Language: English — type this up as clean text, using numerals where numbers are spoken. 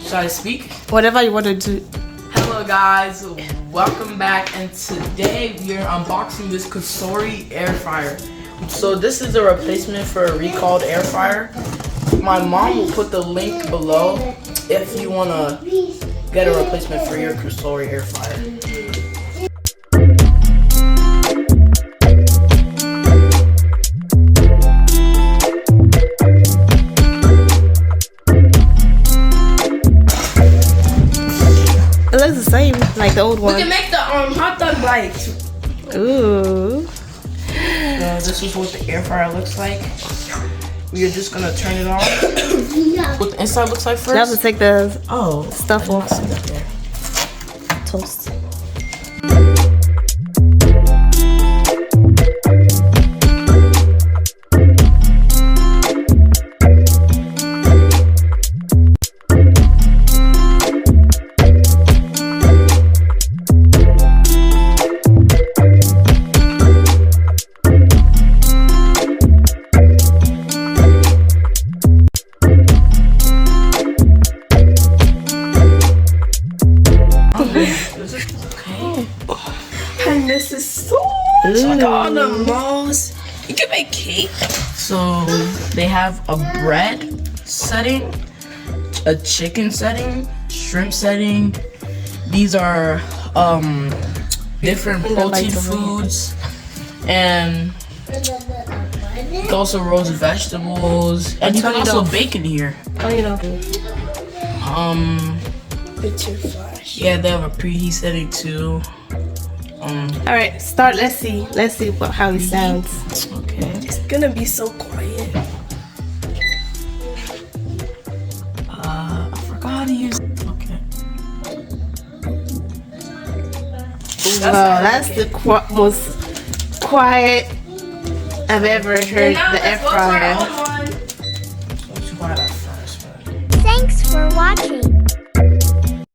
Should I speak? Whatever you want to do. Hello guys, welcome back, and today we are unboxing this COSORI air fryer. So this is a replacement for a recalled air fryer. My mom will put the link below if you want to get a replacement for your COSORI air fryer. It looks the same, like the old one. We can make the hot dog bites. Ooh. This is what the air fryer looks like. We are just gonna turn it on. What the inside looks like first. You have to take the stuff off. There. Toast. And this is so like all the most. You can make cake. So they have a bread setting, a chicken setting, shrimp setting. These are different protein foods, and also roast vegetables, and you can also bake in here. Oh, you know. It's your flash. Yeah, they have a preheat setting too. All right, start. Let's see how it sounds. Okay. It's gonna be so quiet. I forgot how to use it. Okay. Wow, that's the most quiet I've ever heard the air fryer. Let's try that first. Thanks for watching.